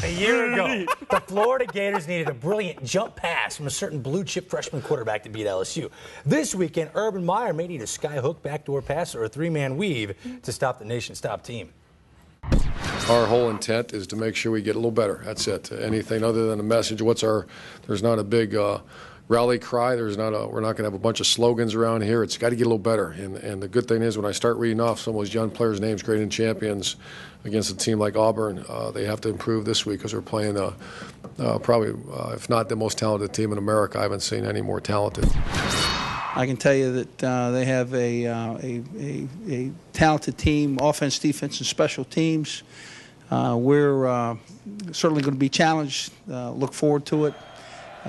A year ago, the Florida Gators needed a brilliant jump pass from a certain blue-chip freshman quarterback to beat LSU. This weekend, Urban Meyer may need a skyhook backdoor pass or a three-man weave to stop the nation's top team. Our whole intent is to make sure we get a little better. That's it. Anything other than a message. There's not a big rally cry. We're not going to have a bunch of slogans around here. It's got to get a little better. And the good thing is when I start reading off some of those young players' names, grading champions against a team like Auburn, they have to improve this week because we're playing probably, if not the most talented team in America. I haven't seen any more talented. I can tell you that they have a talented team, offense, defense, and special teams. We're certainly going to be challenged. Look forward to it.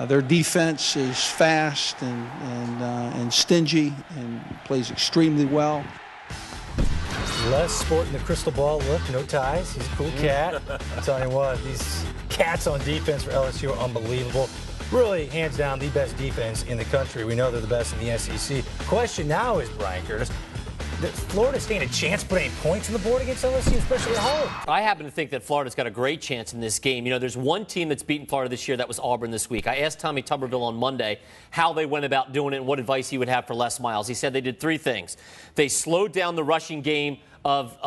Their defense is fast and stingy and plays extremely well. Less sporting the crystal ball look, no ties. He's a cool cat. I'm telling you what, these cats on defense for LSU are unbelievable. Really, hands down, the best defense in the country. We know they're the best in the SEC. Question now is, Brian Curtis, does Florida stand a chance putting points on the board against LSU, especially at home? I happen to think that Florida's got a great chance in this game. You know, there's one team that's beaten Florida this year. That was Auburn this week. I asked Tommy Tuberville on Monday how they went about doing it and what advice he would have for Les Miles. He said they did three things. They slowed down the rushing game of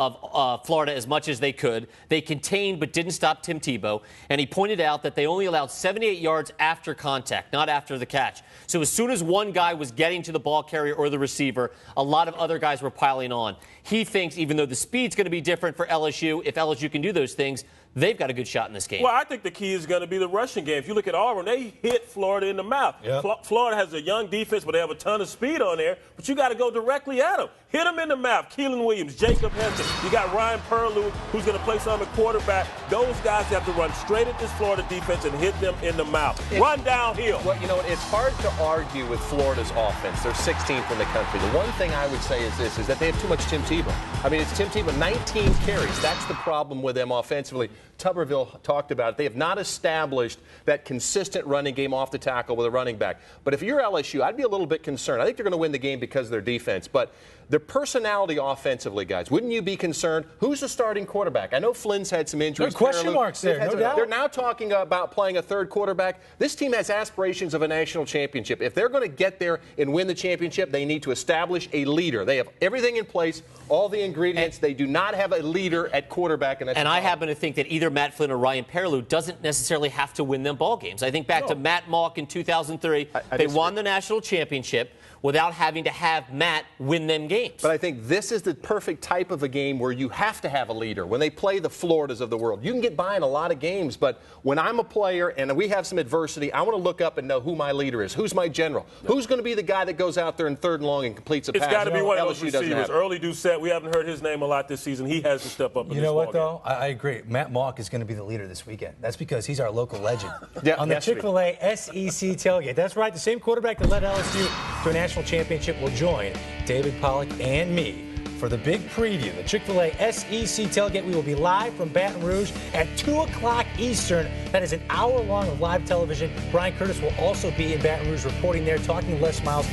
Florida as much as they could. They contained but didn't stop Tim Tebow. And he pointed out that they only allowed 78 yards after contact, not after the catch. So as soon as one guy was getting to the ball carrier or the receiver, a lot of other guys were piling on. He thinks even though the speed's going to be different for LSU, if LSU can do those things, they've got a good shot in this game. Well, I think the key is going to be the rushing game. If you look at Auburn, they hit Florida in the mouth. Yep. Florida has a young defense, but they have a ton of speed on there. But you got to go directly at them. Hit them in the mouth. Keelan Williams, Jacob Henson. You got Ryan Perlew, who's going to play some at quarterback. Those guys have to run straight at this Florida defense and hit them in the mouth. Run downhill. Well, you know, it's hard to argue with Florida's offense. They're 16th in the country. The one thing I would say is this, is that they have too much Tim Tebow. I mean, it's Tim Tebow, 19 carries. That's the problem with them offensively. Tuberville talked about it. They have not established that consistent running game off the tackle with a running back. But if you're LSU, I'd be a little bit concerned. I think they're going to win the game because of their defense. But their personality offensively, guys, wouldn't you be concerned? Who's the starting quarterback? I know Flynn's had some injuries. There's question marks there, no doubt. They're now talking about playing a third quarterback. This team has aspirations of a national championship. If they're going to get there and win the championship, they need to establish a leader. They have everything in place, all the ingredients. They do not have a leader at quarterback. And I happen to think that either Matt Flynn or Ryan Perlew doesn't necessarily have to win them ball games. I think back to Matt Mauck in 2003. They won the national championship without having to have Matt win them games. But I think this is the perfect type of a game where you have to have a leader. When they play the Floridas of the world, you can get by in a lot of games, but when I'm a player and we have some adversity, I want to look up and know who my leader is, who's my general, who's going to be the guy that goes out there in third and long and completes a pass. It's got to be one of those LSU receivers. Early Doucette, we haven't heard his name a lot this season. He has to step up in You know what, though? I agree. Matt Mauck is going to be the leader this weekend. That's because he's our local legend. On the Chick-fil-A SEC tailgate. That's right, the same quarterback that led LSU to a national championship will join David Pollack and me for the big preview. The Chick-fil-A SEC tailgate. We will be live from Baton Rouge at 2 o'clock Eastern. That is an hour long of live television. Brian Curtis will also be in Baton Rouge reporting there, talking to Les Miles